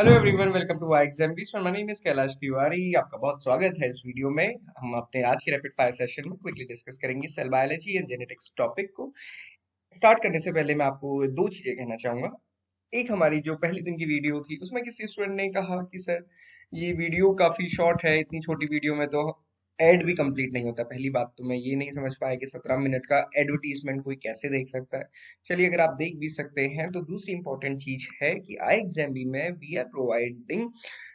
Hello everyone, welcome to I exams. My name is Kailash Tiwari. आपका बहुत स्वागत है इस वीडियो में। हम अपने आज के रैपिड फायर सेशन में क्विकली डिस्कस करेंगे cell biology and genetics topic को। स्टार्ट करने से पहले मैं आपको दो चीजें कहना चाहूंगा। एक, हमारी जो पहले दिन की वीडियो थी उसमें किसी स्टूडेंट ने कहा कि सर ये वीडियो काफी शॉर्ट है, इतनी छोटी वीडियो में तो एड भी कंप्लीट नहीं होता। पहली बात तो मैं ये नहीं समझ पाया कि 17 मिनट का एडवर्टीजमेंट कोई कैसे देख सकता है। चलिए, अगर आप देख भी सकते हैं तो दूसरी इंपॉर्टेंट चीज है कि आई एग्जाम में we are providing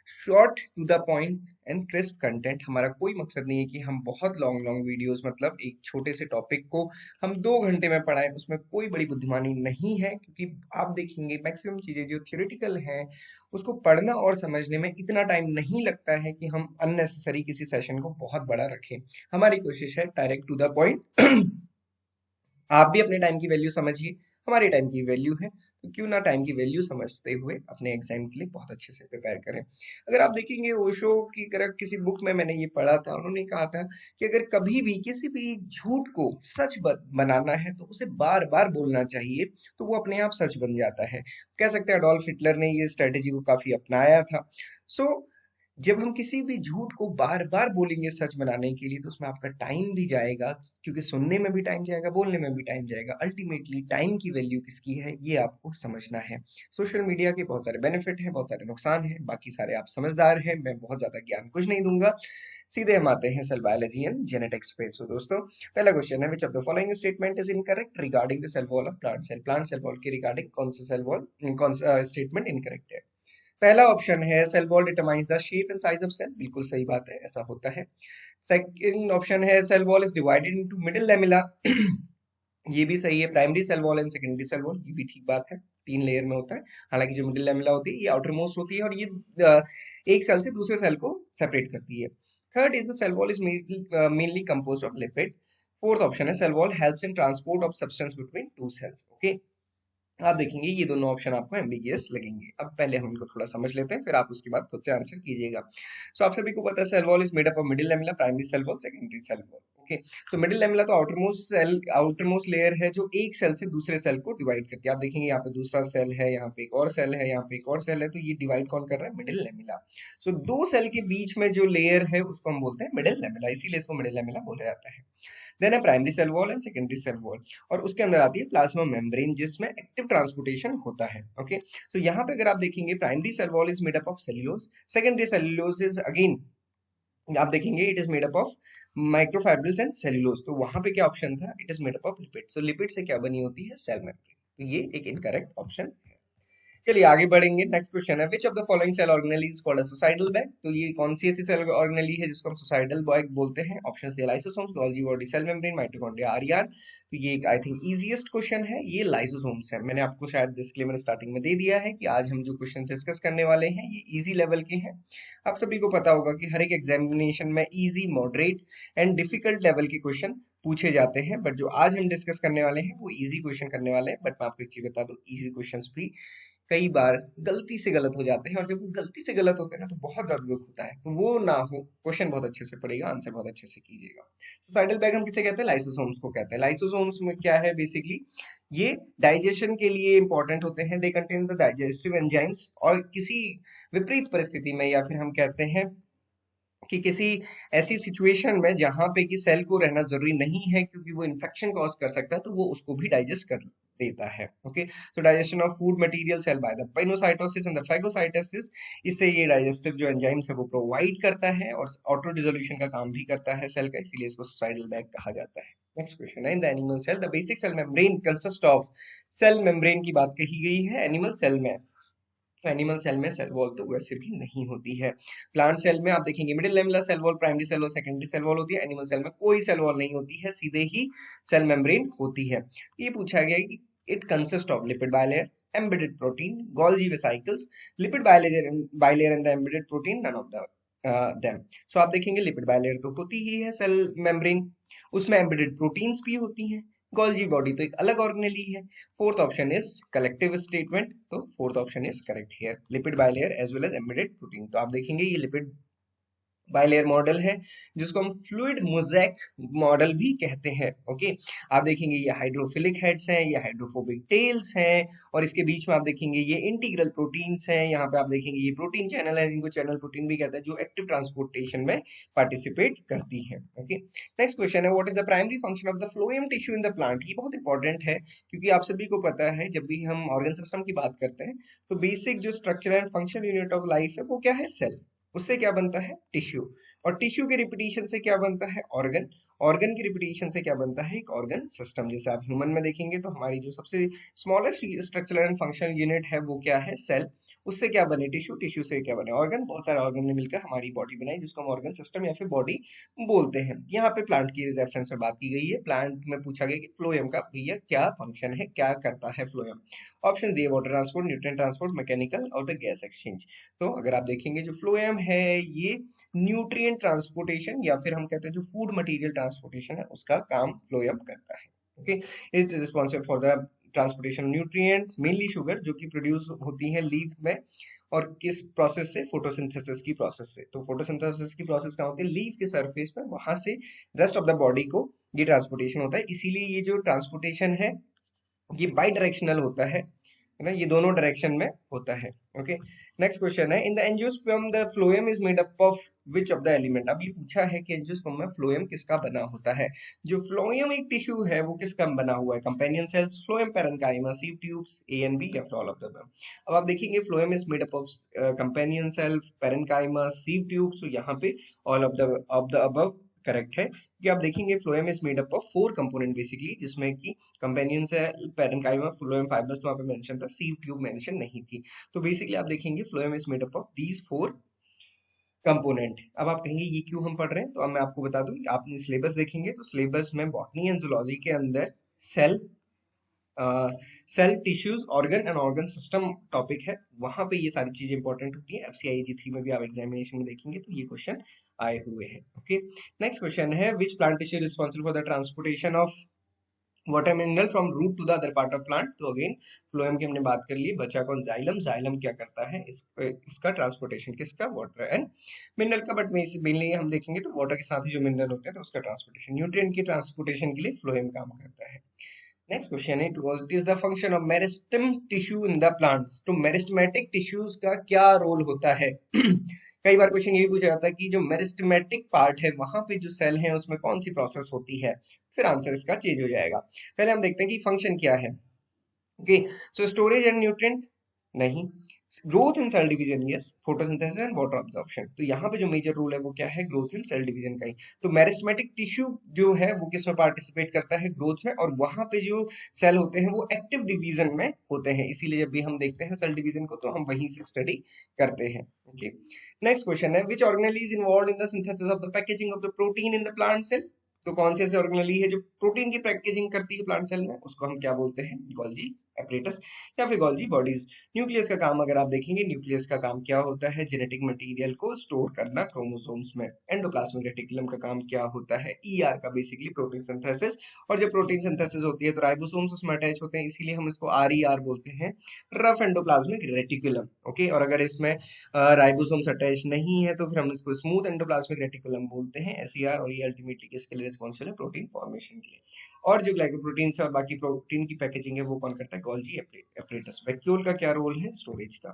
short to the point and crisp content. हमारा कोई मकसद नहीं है कि हम बहुत लॉन्ग लॉन्ग वीडियोस, मतलब एक छोटे से टॉपिक को हम 2 घंटे में पढ़ाएं। उसमें कोई बड़ी बुद्धिमानी नहीं है, क्योंकि आप देखेंगे मैक्सिमम चीजें जो थियोरेटिकल हैं उसको पढ़ना और समझने में इतना टाइम नहीं लगता है कि हम अननेसेसरी किसी सेशन को बहुत बड़ा रखें। हमारी कोशिश है डायरेक्ट टू द पॉइंट। आप भी अपने टाइम की वैल्यू समझिए, हमारे टाइम की वैल्यू है, तो क्यों ना टाइम की वैल्यू समझते हुए अपने एग्जाम के लिए बहुत अच्छे से प्रिपेयर करें। अगर आप देखेंगे ओशो की अगर किसी बुक में मैंने ये पढ़ा था, उन्होंने कहा था कि अगर कभी भी किसी भी झूठ को सच बनाना है तो उसे बार बार बोलना चाहिए, तो वो अपने आप सच बन जाता है। कह सकते हैं अडोल्फ हिटलर ने ये स्ट्रेटेजी को काफी अपनाया था। सो जब हम किसी भी झूठ को बार बार बोलेंगे सच बनाने के लिए, तो उसमें आपका टाइम भी जाएगा, क्योंकि सुनने में भी टाइम जाएगा, बोलने में भी टाइम जाएगा। अल्टीमेटली टाइम की वैल्यू किसकी है ये आपको समझना है। सोशल मीडिया के बहुत सारे बेनिफिट हैं, बहुत सारे नुकसान हैं, बाकी सारे आप समझदार हैं, मैं बहुत ज्यादा ज्ञान कुछ नहीं दूंगा। सीधे हम आते हैं सेल बायोलॉजी एंड जेनेटिक्स पे। सो दोस्तों, पहला क्वेश्चन है, which of the following statement is incorrect regarding the cell wall of plant cell. Plant cell wall के रिगार्डिंग कौन सा सेल वॉल, कौन सा स्टेटमेंट इनकरेक्ट है? पहला ऑप्शन है cell wall determines the shape and size of cell. बिल्कुल सही बात है, ऐसा होता है। सेकंड ऑप्शन है cell wall is divided into middle lamella. ये भी सही है। Primary cell wall and secondary cell wall, ये भी ठीक बात है, 3 लेयर में होता है। हालांकि जो मिडिल लेमिला होती है ये आउटर मोस्ट होती है, और ये एक सेल से दूसरे सेल को सेपरेट करती है। Third is the cell wall is mainly compose of lipid. Fourth option है cell wall helps in transport of substance between two cells. Okay, आप देखेंगे ये दोनों ऑप्शन आपको एम्बिगियस लगेंगे। अब पहले हम इनको थोड़ा समझ लेते हैं, फिर आप उसके बाद खुद से आंसर कीजिएगा। सो आप सभी को पता है cell wall is made up of middle lamella, primary cell wall, secondary cell wall. Okay, तो मिडिल लेमिला तो आउटरमोस्ट लेयर है जो एक सेल से दूसरे सेल को डिवाइड करती है। आप देखेंगे यहाँ पे दूसरा सेल है, यहाँ पे एक और सेल है, यहाँ पे एक और सेल है, तो ये डिवाइड कौन कर रहा है? Middle lamella. सो दो सेल के बीच में जो लेयर है उसको हम बोलते हैं मिडिल लेमिला, इसीलिए इसको मिडिल लेमिला बोला जाता है। देन है primary cell wall and secondary cell wall, और उसके अंदर आती है प्लाज्मा मेम्ब्रेन जिसमें एक्टिव ट्रांसपोर्टेशन होता है। ओके, तो यहाँ पे अगर आप देखेंगे primary cell wall is made up of cellulose, secondary cellulose is again, आप देखेंगे it is made up of microfibrils and cellulose. तो वहां पे क्या ऑप्शन था? It is made up of lipid. So lipid से क्या बनी होती है? Cell membrane. तो ये एक इनकरेक्ट ऑप्शन है। चलिए आगे बढ़ेंगे। नेक्स्ट क्वेश्चन है, which of the following cell organelle is called a suicidal bag. तो ये कौन सी ऐसी सेल ऑर्गेनेली है जिसको हम सुसाइडल बैग बोलते हैं? ऑप्शंस दिए, lysosomes, Golgi body, cell membrane, mitochondria, RER. तो ये एक आई थिंक इजीएस्ट क्वेश्चन है, ये लाइसोसोम्स है। मैंने आपको शायद डिस्क्लेमर स्टार्टिंग में दे दिया है कि आज हम जो क्वेश्चन डिस्कस करने वाले हैं ये इजी लेवल के हैं। आप सभी को पता होगा कि हर एक एग्जामिनेशन में easy, moderate and difficult level के क्वेश्चन पूछे जाते हैं, बट जो आज हम डिस्कस करने वाले हैं वो इजी क्वेश्चन करने वाले हैं। बट मैं आपको एक चीज बता दूं, इजी क्वेश्चंस भी कई बार गलती से गलत हो जाते हैं, और जब वो गलती से गलत होते हैं ना तो बहुत ज्यादा दुख होता है। तो वो ना हो, क्वेश्चन बहुत अच्छे से पढ़ेगा, आंसर बहुत अच्छे से कीजिएगा। सुसाइडल बैग हम किसे कहते हैं? लाइसोसोम्स को कहते हैं। लाइसोसोम्स में क्या है बेसिकली, ये डाइजेशन के लिए इंपॉर्टेंट होते हैं। They contain the digestive enzymes, और किसी विपरीत परिस्थिति में, या फिर हम कहते हैं कि किसी ऐसी सिचुएशन में जहां पे कि सेल को रहना जरूरी नहीं है क्योंकि वो इन्फेक्शन कॉज कर सकता है, तो वो उसको भी डाइजेस्ट कर देता है। ओके, तो digestion of food material cell by the pinocytosis and the phagocytosis, इससे ये डाइजेस्टिव जो एंजाइम्स है वो प्रोवाइड करता है और ऑटो डिसोल्यूशन का काम भी करता है सेल का, इसीलिए इसको सुसाइडल बैग कहा जाता है। नेक्स्ट क्वेश्चन है, in the animal cell the basic cell membrane consist of. सेल मेम्ब्रेन की बात कही गई है एनिमल सेल में, तो एनिमल सेल में सेल वॉल तो वैसे भी नहीं होती है। प्लांट सेल में आप देखेंगे middle laminar cell wall, primary cell wall, secondary cell wall होती है। एनिमल सेल में कोई सेल वॉल नहीं होती है, सीधे ही सेल मेम्ब्रेन होती है। ये पूछा गया है कि it consist of lipid bilayer, embedded protein, Golgi vesicles, lipid bilayer and the embedded protein, none of the them. So आप देखेंगे लिपिड बाइलेयर तो होती ही है सेल मेम्ब्रेन, उसमें एम्बेडेड प्रोटीन्स भी होती हैं। गोल्गी बॉडी तो एक अलग ऑर्गेनेली है। Fourth option is collective statement, तो fourth option is correct here, lipid bilayer as well as embedded protein. तो आप देखेंगे ये लिपिड बाइलेयर मॉडल है जिसको हम फ्लूइड मोज़ेक मॉडल भी कहते हैं। ओके, आप देखेंगे ये हाइड्रोफिलिक हेड्स हैं, ये हाइड्रोफोबिक टेल्स हैं, और इसके बीच में आप देखेंगे ये इंटीग्रल प्रोटीन्स हैं। यहाँ पे आप देखेंगे ये प्रोटीन चैनल है, जिनको चैनल प्रोटीन भी कहते हैं, जो एक्टिव ट्रांसपोर्टेशन में पार्टिसिपेट करती है। ओके, नेक्स्ट क्वेश्चन है, what is the primary function of the phloem tissue in the plant. ये बहुत इंपॉर्टेंट है क्योंकि आप सभी को पता है जब भी हम ऑर्गन सिस्टम की बात करते हैं तो बेसिक जो structure and function unit of life है वो क्या है, सेल। उससे क्या बनता है, टिश्यू, और टिश्यू के रिपीटिशन से क्या बनता है, ऑर्गन, ऑर्गन की रिपीटिशन से क्या बनता है, एक ऑर्गन सिस्टम। जैसे आप ह्यूमन में देखेंगे तो हमारी जो सबसे smallest structural and functional unit है वो क्या है, सेल। उससे क्या बने, टिश्यू, टिश्यू से क्या बने, ऑर्गन। बहुत सारे ऑर्गन ने मिलकर हमारी बॉडी बनाई जिसको हम ऑर्गन सिस्टम या फिर बॉडी बोलते हैं। यहाँ पे प्लांट की रेफरेंस में बात की गई है। प्लांट में पूछा गया कि फ्लोएम का भैया क्या फंक्शन है, क्या करता है फ्लोएम। ऑप्शन दिए, water transport, nutrient transport, mechanical और द गैस एक्सचेंज। तो अगर आप देखेंगे जो फ्लोएम है ये न्यूट्रिएंट ट्रांसपोर्टेशन या फिर हम कहते हैं जो फूड मटेरियल ट्रांसपोर्टेशन है उसका काम फ्लोएम करता है। Okay, it is responsible for the transportation nutrient, mainly sugar, जो कि प्रोड्यूस होती है लीफ में, और किस प्रोसेस से, फोटोसिंथेसिस की प्रोसेस से। तो फोटोसिंथेसिस की प्रोसेस क्या होती है, लीफ के सरफेस पे, वहां से रेस्ट ऑफ द बॉडी को ये ट्रांसपोर्टेशन होता है। इसीलिए ये जो ट्रांसपोर्टेशन है ये बाई डायरेक्शनल होता है ना, ये दोनों डायरेक्शन में होता है। ओके, नेक्स्ट क्वेश्चन है, in the angiosperm the phloem is made up of which of the element. अब ये पूछा है कि एंजियोस्पर्म में फ्लोएम किसका बना होता है। जो फ्लोएम एक टिश्यू है वो किसका बना हुआ है, companion cells, phloem parenchyma, sieve tubes, A and B, या फिर ऑल ऑफ द अबव। अब आप देखेंगे phloem is made up of companion cell, parenchyma, sieve tubes, तो यहाँ पे all of the above correct है, क्योंकि आप देखेंगे phloem is made up of 4 component basically, जिसमें कि companion cell, parenchyma, phloem fibres तो वहां पे मेंशन था, सीव ट्यूब मेंशन नहीं थी। तो बेसिकली आप देखेंगे phloem is made up of these 4 component. अब आप कहेंगे ये क्यों हम पढ़ रहे हैं, तो अब मैं आपको बता दूं, आपने सिलेबस देखेंगे तो सिलेबस में बॉटनी एंड जूलॉजी के अंदर cell, cell, tissues, organ and organ system topic है, वहां पे ये सारी चीजें इंपॉर्टेंट होती है। FCIG3 में भी आप एग्जामिनेशन में देखेंगे तो ये क्वेश्चन आए हुए हैं। ओके, नेक्स्ट क्वेश्चन है, which plant tissue responsible for the transportation of water mineral from root to the other part of plant. तो अगेन फ्लोएम की हमने बात कर ली, बचा कौन, जाइलम। जाइलम क्या करता है, इसका ट्रांसपोर्टेशन किसका, वाटर एंड मिनरल का, बट मेनली हम देखेंगे तो वाटर के साथ ही जो मिनरल होते हैं तो उसका ट्रांसपोर्टेशन, न्यूट्रिएंट की ट्रांसपोर्टेशन के लिए फ्लोएम काम करता है। नेक्स्ट क्वेश्चन है, what is the function of meristem tissue in the plants. तो मेरिस्टेमेटिक टिश्यूज का क्या रोल होता है कई बार क्वेश्चन ये भी पूछा जाता है कि जो मेरिस्टेमेटिक पार्ट है वहां पे जो सेल है उसमें कौन सी प्रोसेस होती है, फिर आंसर इसका चेंज हो जाएगा। पहले हम देखते हैं कि फंक्शन क्या है। Okay, so storage and nutrient नहीं, growth in cell division yes, photosynthesis and water absorption. तो यहाँ पे जो मेजर रोल है वो क्या है, ग्रोथ इन सेल डिवीजन का ही। तो मेरिस्टेमेटिक टिश्यू जो है वो किस में पार्टिसिपेट करता है, ग्रोथ में, और वहां पे जो सेल होते हैं वो एक्टिव डिवीजन में होते हैं। इसीलिए जब भी हम देखते हैं सेल डिवीजन को तो हम वहीं से स्टडी करते हैं। ओके, नेक्स्ट क्वेश्चन है, which organelle is involve in the synthesis of the packaging of the protein in the plant cell. तो कौन से ऐसे ऑर्गेनेली है जो प्रोटीन की पैकेजिंग करती है प्लांट सेल में, उसको हम क्या बोलते हैं, गोल्जी एपरेटस या फिर गोल्जी बॉडीज। न्यूक्लियस का काम अगर आप देखेंगे, न्यूक्लियस का काम क्या होता है, जेनेटिक मटेरियल को स्टोर करना क्रोमोसोम्स में। एंडोप्लाज्मिक रेटिकुलम का काम क्या होता है, ER का, बेसिकली प्रोटीन सिंथेसिस। और जब प्रोटीन सिंथेसिस होती है तो राइबोसोम्स उसमें अटैच होते हैं, इसीलिए हम इसको RER बोलते हैं, रफ एंडोप्लाज्मिक रेटिकुलम। ओके, और अगर इसमें राइबोसोम्स अटैच नहीं है तो फिर हम इसको स्मूथ एंडोप्लाज्मिक रेटिकुलम बोलते हैं, SER। और ये अल्टीमेटली किसके लिए रिस्पॉन्सिबल है, प्रोटीन फॉर्मेशन के लिए। और जो ग्लाइकोप्रोटीन और बाकी प्रोटीन की पैकेजिंग है वो कौन करता है, गोल्जी एपरेटस। वैक्यूल का क्या रोल है, स्टोरेज का।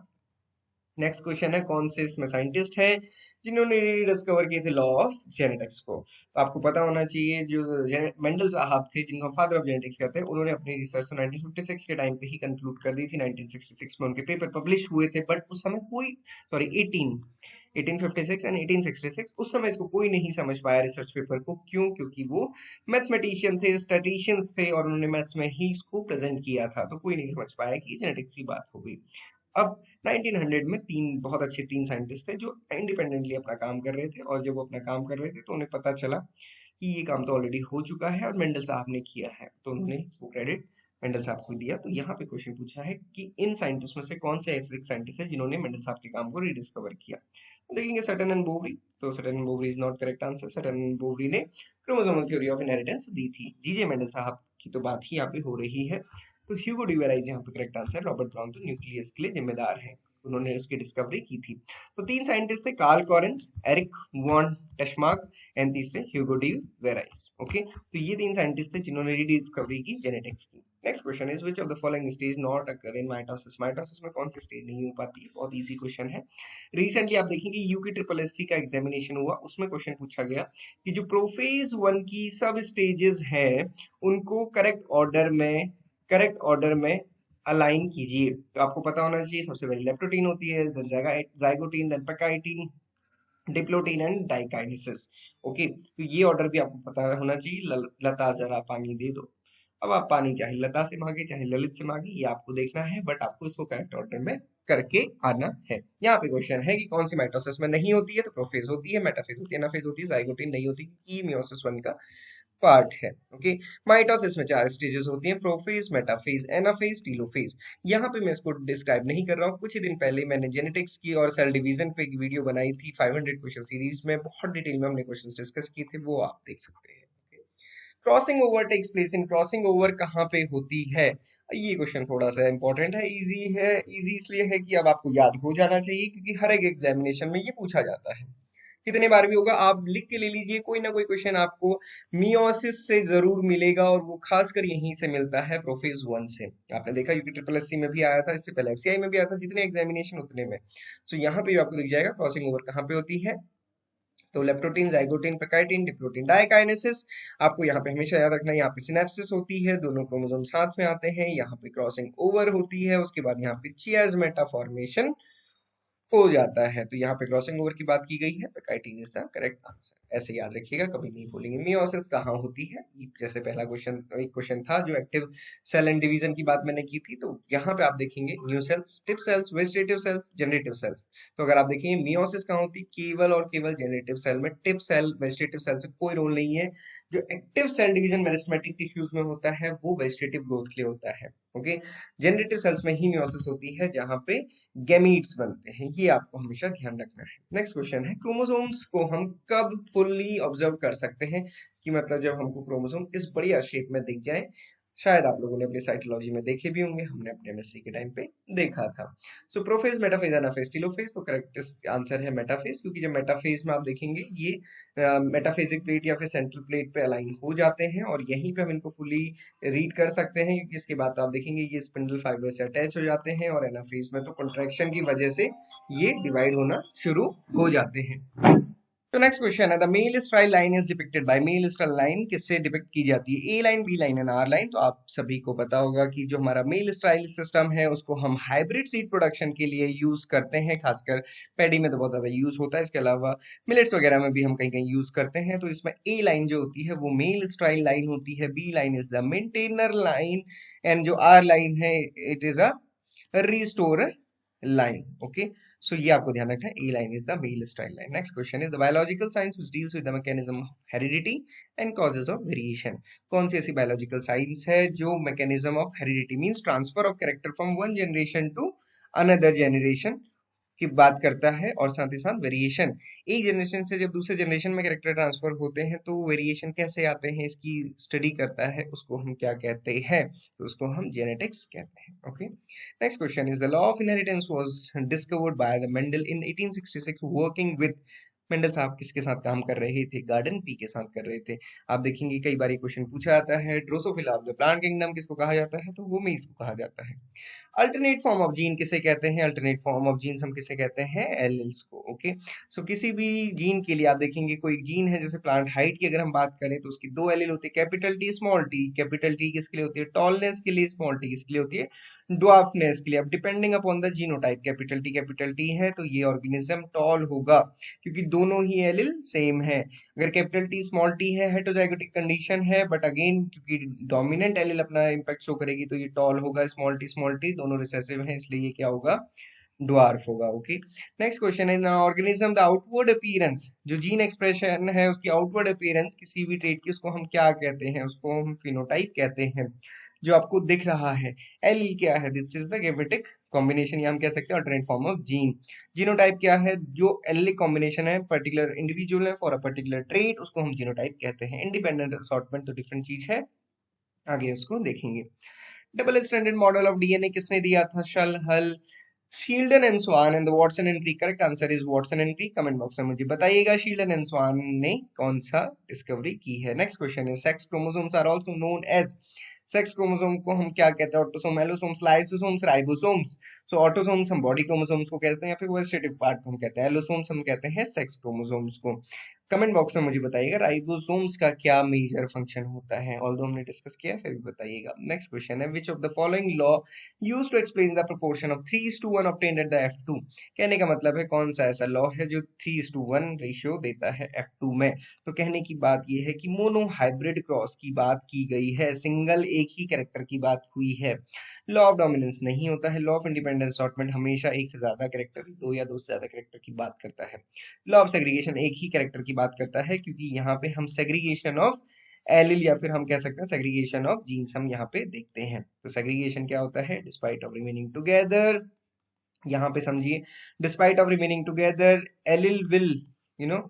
नेक्स्ट क्वेश्चन है, कौन से इसमें साइंटिस्ट हैं जिन्होंने डिस्कवर किए थे लॉ ऑफ जेनेटिक्स को। तो आपको पता होना चाहिए जो मेंडल साहब थे जिनको फादर ऑफ जेनेटिक्स कहते हैं, उन्होंने अपनी रिसर्च तो 1956 के टाइम पे ही कंक्लूड कर दी थी। 1966 में उनके पेपर पब्लिश हुए थे, बट उस समय कोई, सॉरी 1856 एंड 1866, उस समय इसको कोई नहीं समझ पाया रिसर्च पेपर को। क्यों, क्योंकि वो मैथमेटिशियन थे, स्टैटिशियंस थे, और उन्होंने मैथ्स में ही इसको प्रेजेंट किया था, तो कोई नहीं समझ पाया कि जेनेटिक्स की बात हो गई। अब 1900 में बहुत अच्छे तीन साइंटिस्ट थे जो इंडिपेंडेंटली अपना काम कर रहे थे, और जब वो अपना काम कर रहे थे तो उन्हें पता चला कि ये काम तो ऑलरेडी हो चुका है और मेंडल साहब ने किया है, तो उन्होंने वो क्रेडिट मेंडल साहब को दिया। तो यहाँ पे क्वेश्चन पूछा है कि इन साइंटिस्ट में से कौन से ऐसे साइंटिस्ट है जिन्होंने मेंडल साहब के काम को रिडिस्कवर किया। तो देखेंगे सटन एंड बोवरी, तो Sutton and Boveri is not correct answer. Sutton and Boveri ने क्रोमोसोमल थ्योरी ऑफ इनहेरिटेंस दी थी। जीजे मेंडल साहब की तो बात ही यहाँ पे हो रही है, तो ह्यूगो डी वेराइज यहाँ पे करेक्ट आंसर। रॉबर्ट ब्राउन तो न्यूक्लियस के लिए जिम्मेदार है। उन्होंने उसकी डिस्कवरी की थी। तो 3 साइंटिस्ट थे, Carl Correns, Erich von Tschermak and तीसरे ह्यूगो डी वेराइस। ओके, तो ये 3 साइंटिस्ट थे जिन्होंने डिस्कवरी की जेनेटिक्स की। Next question is which of the following stage not occur in mitosis. Mitosis में कौन सी स्टेज नहीं हो पाती है? बहुत इजी क्वेश्चन है। रिसेंटली आप देखेंगे यूके ट्रिपल एससी का एग्जामिनेशन हुआ, उसमें क्वेश्चन पूछा गया कि जो प्रोफेज 1 की सब स्टेजेस है उनको करेक्ट ऑर्डर में अलाइन कीजिए। तो आपको पता होना चाहिए, सबसे पहले लेप्टोटीन होती है, then zygotene, then pachytene, diplotene and diakinesis. Okay, तो ये ऑर्डर भी आपको पता होना चाहिए। लता जरा पानी दे दो। अब आप पानी चाहे लता से मांगे चाहे ललित से मांगे, ये आपको देखना है, बट आपको इसको करेक्ट ऑर्डर में करके आना है। यहाँ पे क्वेश्चन है कि कौन सी माइटोसिस में नहीं होती है, तो प्रोफेज होती है, मेटाफेज होती है, एनाफेज होती है, जाइगोटीन नहीं होती क्योंकि मियोसिस 1 का पार्ट है। ओके, माइटोसिस में 4 स्टेजेस होती हैं, प्रोफेज, मेटाफेज, एनाफेज, टीलोफेज। यहाँ पे मैं इसको डिस्क्राइब नहीं कर रहा हूँ। कुछ ही दिन पहले मैंने जेनेटिक्स की और सेल डिवीजन पे एक वीडियो बनाई थी 500 क्वेश्चन सीरीज में, बहुत डिटेल में हमने क्वेश्चंस डिस्कस किए थे, वो आप देख सकते हैं। Crossing over takes place in, crossing over कहाँ पे होती है? ये क्वेश्चन थोड़ा सा इंपॉर्टेंट है, इजी इसलिए है कि अब आपको याद हो जाना चाहिए क्योंकि हर एक एग्जामिनेशन में ये पूछा जाता है। कितने बार भी होगा, आप लिख के ले लीजिए, कोई ना कोई क्वेश्चन आपको मियोसिस से जरूर मिलेगा और वो खासकर यहीं से मिलता है, प्रोफेज 1 से। आपने देखा यूपी ट्रिपल एससी में भी आया था, इससे पहले एफसीआई में भी आया था, जितने एग्जामिनेशन उतने में। सो यहाँ पे भी आपको दिख जाएगा क्रॉसिंग ओवर कहाँ पे होती है। तो लेप्टोटीन, जाइगोटीन, पेकाइटीन, डिप्लोटीन, डाइकाइनेसिस। आपको यहाँ पे हमेशा याद रखना है, यहाँ पे सिनेप्सिस होती है, दोनों क्रोमोसोम साथ में आते हैं, यहाँ पे क्रॉसिंग ओवर होती है, उसके बाद यहाँ पे चियाज़ फॉर्मेशन हो जाता है। तो यहाँ पे क्रॉसिंग ओवर की बात की गई है, पेकाइटीन इज द करेक्ट आंसर। ऐसे याद रखिएगा, कभी नहीं भूलेंगे। मियोसिस कहाँ होती है? जैसे पहला क्वेश्चन, एक क्वेश्चन था जो एक्टिव सेल एंड डिवीजन की बात मैंने की थी, तो यहाँ पे आप देखेंगे new cells, tip cells, vegetative cells, generative cells. तो अगर आप देखेंगे मियोसिस कहाँ होती है, केवल और केवल जनरेटिव सेल में। टिप सेल, वेजिटेटिव सेल से कोई रोल नहीं है। जो active cell division meristematic tissues में होता है वो वेजिटेटिव ग्रोथ के लिए होता है। ओके, जनरेटिव सेल्स में ही मियोसिस होती है जहां पे गैमीट्स बनते हैं, ये आपको हमेशा ध्यान रखना है। नेक्स्ट क्वेश्चन है, क्रोमोसोम्स को हम कब फुल्ली ऑब्जर्व कर सकते हैं? कि मतलब जब हमको क्रोमोसोम इस बढ़िया शेप में दिख जाए। शायद आप लोगों ने अपनी साइटोलॉजी में देखे भी होंगे, हमने अपने एमएससी के टाइम पे देखा था। सो प्रोफेज, मेटाफेज, एनाफेज, टीलोफेज। तो करेक्ट आंसर है मेटाफेज, क्योंकि जब मेटाफेज में आप देखेंगे ये मेटाफेजिक प्लेट या फिर सेंट्रल प्लेट पे अलाइन हो जाते हैं और यहीं पे हम इनको फुली रीड कर सकते हैं, क्योंकि इसके बाद आप देखेंगे ये स्पिंडल फाइबर से अटैच हो जाते हैं और एनाफेज में तो कंट्रैक्शन की वजह से ये डिवाइड होना शुरू हो जाते हैं। तो नेक्स्ट क्वेश्चन है, the male sterile line is depicted by. Male sterile line किससे डिपिक्ट की जाती है? A line, B line and R line. तो आप सभी को पता होगा कि जो हमारा मेल स्टाइल सिस्टम है उसको हम हाइब्रिड सीड प्रोडक्शन के लिए यूज करते हैं, खासकर पैडी में तो बहुत ज्यादा यूज होता है, इसके अलावा मिलेट्स वगैरह में भी हम कहीं कहीं यूज करते हैं। तो इसमें ए लाइन जो होती है वो मेल स्टाइल लाइन होती है, B line is the maintainer line and जो आर लाइन है it is a restore line. Okay, so ये आपको ध्यान रखना है, A line is the male sterile line. Next question is the biological science which deals with the mechanism of heredity and causes of variation. कौन सी ऐसी biological science है जो mechanism of heredity means transfer of character from one generation to another generation की बात करता है, और साथ ही साथ वेरिएशन, एक जनरेशन से जब दूसरे जनरेशन में कैरेक्टर ट्रांसफर होते हैं तो वेरिएशन कैसे आते हैं इसकी स्टडी करता है, उसको हम क्या कहते हैं? तो उसको हम जेनेटिक्स कहते हैं। Okay, next question is the law of inheritance was discovered by the Mendel in 1866 working with. Mendel साहब किसके साथ काम कर रहे थे? गार्डन पी के साथ कर रहे थे। आप देखेंगे कई बार ये क्वेश्चन पूछा जाता है, Drosophila of the plant kingdom किसको कहा जाता है? तो वो में इसको कहा जाता है। अल्टरनेट फॉर्म ऑफ जीन किसे कहते हैं? अल्टरनेट फॉर्म ऑफ जीन्स हम किसे कहते हैं? एलिल्स को। ओके, सो किसी भी जीन के लिए आप देखेंगे, कोई जीन है जैसे प्लांट हाइट की अगर हम बात करें तो उसकी 2 एलिल होती है, capital T small T. Capital T किसके लिए होती है? टॉलनेस के लिए। स्मॉल टी किसके लिए होती है? ड्वार्फनेस के लिए। अब depending upon the genotype, capital T है तो ये ऑर्गेनिज्म टॉल होगा क्योंकि दोनों ही एलिल सेम है। अगर कैपिटल टी स्मॉल टी है, हेटेरोजाइगोटिक कंडीशन है, बट अगेन क्योंकि डोमिनेंट एलिल अपना इंपैक्ट शो करेगी तो ये टॉल होगा। स्मॉल टी दोनों रिसेसिव हैं, इसलिए ये क्या होगा? ड्वार्फ होगा। ओके, नेक्स्ट क्वेश्चन है, ऑर्गेनिज्म द आउटवर्ड अपीयरेंस, जो जीन एक्सप्रेशन है उसकी आउटवर्ड अपीयरेंस किसी भी ट्रेट की, उसको हम क्या कहते हैं? उसको हम फिनोटाइप कहते हैं। जो आपको दिख रहा है एलील क्या है? This is the gametic combination, या हम कह सकते हैं alternate form of gene. Genotype क्या है? जो एलिलिक कॉम्बिनेशन है पर्टिकुलर इंडिविजुअल है फॉर अ पर्टिकुलर ट्रेट, उसको हम जीनोटाइप कहते हैं। इंडिपेंडेंट असॉर्टमेंट तो डिफरेंट चीज है, आगे उसको देखेंगे। Double standard model of DNA किसने दिया था? शल हल Schleiden and Schwann and the Watson and Crick, correct answer is Watson and Crick. Comment box में मुझे बताइएगा शील्डन एंड स्वान ने कौन सा डिस्कवरी की है। नेक्स्ट क्वेश्चन है sex chromosomes are also known as, sex chromosome को हम क्या कहते हैं? Autosome, allosomes, lysosomes, ribosomes. So autosomes हम बॉडी क्रोमोसोम्स को कहते हैं, या फिर वेजिटेटिव पार्ट को हम कहते हैं। एलोसोम्स हम कहते हैं सेक्स क्रोमोसोम्स को। कमेंट बॉक्स में मुझे बताइएगा राइबोसोम्स का क्या मेजर फंक्शन होता है, ऑल्दो हमने डिस्कस किया, फिर भी बताइएगा। नेक्स्ट क्वेश्चन है which of the following law used to explain the proportion of 3:1 obtained at the F2। कहने का मतलब है कौन सा ऐसा लॉ है जो 3:1 रेशियो देता है F2 में। तो कहने की बात यह है कि मोनो हाइब्रिड क्रॉस की बात की गई है, सिंगल एक ही कैरेक्टर की बात हुई है। लॉ ऑफ डोमिनेंस नहीं होता है। लॉ ऑफ इंडिपेंडेंट असॉर्टमेंट हमेशा एक से ज्यादा कैरेक्टर, दो या दो से ज्यादा कैरेक्टर की बात करता है। लॉ ऑफ सेग्रीगेशन एक ही कैरेक्टर की बात करता है, क्योंकि यहाँ पे हम सेग्रीगेशन ऑफ एलिल या फिर हम कह सकते हैं सेग्रीगेशन ऑफ जीन्स हम यहाँ पे देखते हैं। तो सेग्रीगेशन क्या होता है? डिस्पाइट ऑफ रिमेनिंग टुगेदर, यहाँ पे समझिए, despite of remaining together allele will you know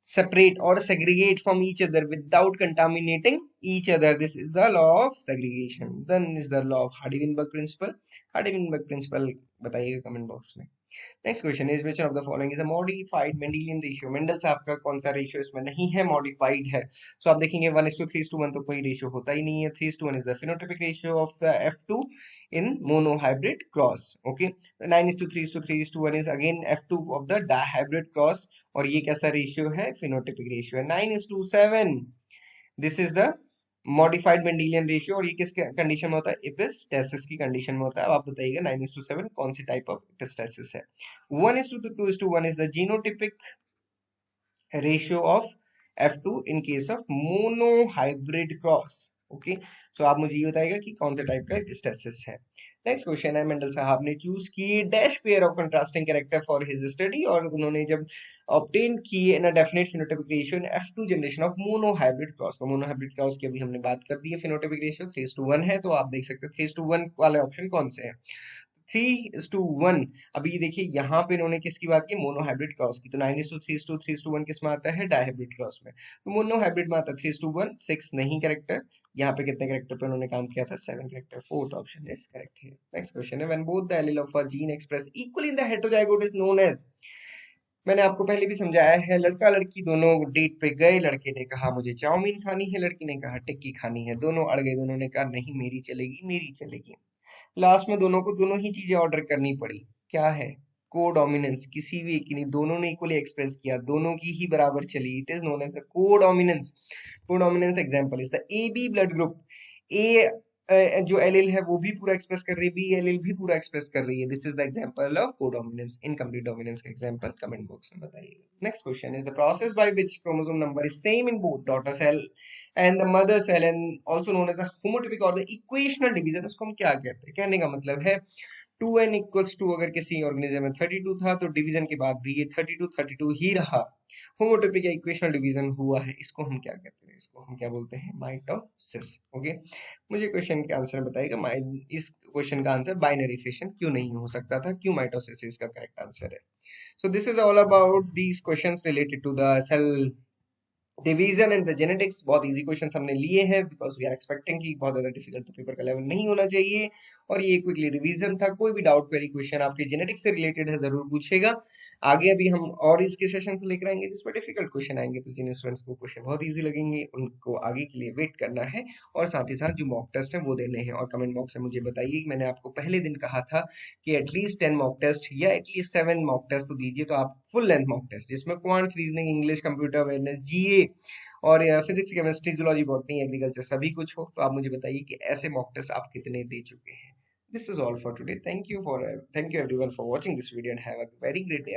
separate or segregate from each other without contaminating each other. This is the law of segregation. Then is the law of Hardy-Weinberg principle. Hardy-Weinberg principle बताइएगा comment box में। Next question is which of the following is a modified Mendelian ratio. Mendel साहब का कौन सा ratio इसमें नहीं है, modified है। सो आप देखेंगे 1:3:1 तो कोई रेशियो होता ही नहीं है। 3:1 is the phenotypic ratio of F2 in monohybrid cross. Okay, 9:3:3:1 is again F2 of the dihybrid cross, और ये कैसा रेशियो है? फिनोटाइपिक रेशियो है। 9:7 this is the modified Mendelian ratio, और ये किस कंडीशन में होता है? एपिस्टेसिस की कंडीशन में होता है। अब आप बताइएगा 9:7 कौन सी टाइप ऑफ एपिस्टेसिस है। 1:2:1 is the genotypic ratio of F2 in case of monohybrid cross. Okay, so आप मुझे ये बताइएगा कि कौन से टाइप का एपिस्टेसिस है। नेक्स्ट क्वेश्चन है मेंडल साहब ने चूज किए dash pair of contrasting character for his study, और उन्होंने जब ऑब्टेन किए in a definite phenotypic ratio in F2 generation of monohybrid cross. तो मोनोहाइब्रिड क्रॉस की अभी हमने बात कर दी है, फिनोटाइपिक रेशियो 3:1 है। तो आप देख सकते हैं 3:1 वाले ऑप्शन कौन से हैं? 3:1। अभी देखिए यहाँ पे इन्होंने किसकी बात की? मोनोहाइब्रिड क्रॉस की। तो 9:3:3:1 किस में आता है? डायहाइब्रिड क्रॉस में। तो मोनोहाइब्रिड में आता है 3:1, 6 नहीं करेक्टर। यहाँ पे कितने करेक्टर पे उन्होंने काम किया था? 7 character. Fourth option is correct है। नेक्स्ट क्वेश्चन है when both the allele of a gene express equally in the heterozygote is known as. मैंने आपको पहले भी समझाया है, लड़का लड़की दोनों डेट पे गए, लड़के ने कहा मुझे चाउमीन खानी है, लड़की ने कहा टिक्की खानी है। दोनों अड़ गए, दोनों ने कहा नहीं मेरी चलेगी, मेरी चलेगी। लास्ट में दोनों को दोनों ही चीजें ऑर्डर करनी पड़ी। क्या है? को डोमिनेंस। किसी भी एक की नहीं, दोनों ने इक्वली एक्सप्रेस किया, दोनों की ही बराबर चली। It is known as the codominance. Codominance example is the A B blood group. A जो एलिल है वो भी पूरा एक्सप्रेस कर रही है, बी एलिल भी पूरा एक्सप्रेस कर रही है। This is the example of codominance. Incomplete dominance का एग्जांपल कमेंट बॉक्स में बताइए। Next question is the process by which chromosome number is same in both daughter cell and the mother cell and also known as the homotypic और the equational division. उसको हम क्या कहते हैं? कहने का मतलब है 2n इक्वल्स टू, अगर किसी ऑर्गेनिज्म में 32 था तो डिवीजन के बाद भी ये 32 ही रहा। होमोटोपिक या इक्वेशनल डिवीजन हुआ है, इसको हम क्या कहते हैं? इसको हम क्या बोलते हैं? माइटोसिस। ओके, मुझे क्वेश्चन के आंसर बताइएगा। इस क्वेश्चन का आंसर बाइनरी फिशन क्यों नहीं हो सकता था? क्यों माइटोसिस इसका करेक्ट आंसर है? So this is all about these questions related to the cell division and the genetics. बहुत इजी क्वेश्चंस हमने लिए हैं बिकॉज वी आर एक्सपेक्टिंग कि बहुत ज्यादा डिफिकल्ट तो पेपर का लेवल नहीं होना चाहिए, और ये क्विकली रिवीजन था। कोई भी डाउट क्वेरी क्वेश्चन आपके जेनेटिक्स से रिलेटेड है जरूर पूछेगा। आगे अभी हम और इसके सेशन से लेकर आएंगे जिसमें डिफिकल्ट क्वेश्चन आएंगे, तो जिन स्टूडेंट्स को क्वेश्चन बहुत इजी लगेंगे उनको आगे के लिए वेट करना है, और साथ ही साथ जो मॉक टेस्ट है वो देने हैं। और कमेंट बॉक्स में मुझे बताइए, मैंने आपको पहले दिन कहा था कि एटलीस्ट 10 मॉक टेस्ट या एटलीस्ट 7 मॉक टेस्ट तो दीजिए। तो आप फुल लेंथ मॉक टेस्ट जिसमें quants, reasoning, English, computer awareness, GA और physics, chemistry, zoology, botany, agriculture सभी कुछ हो, तो आप मुझे बताइए कि ऐसे मॉक टेस्ट आप कितने दे चुके हैं। This is all for today. Thank you everyone for watching this video and have a very great day.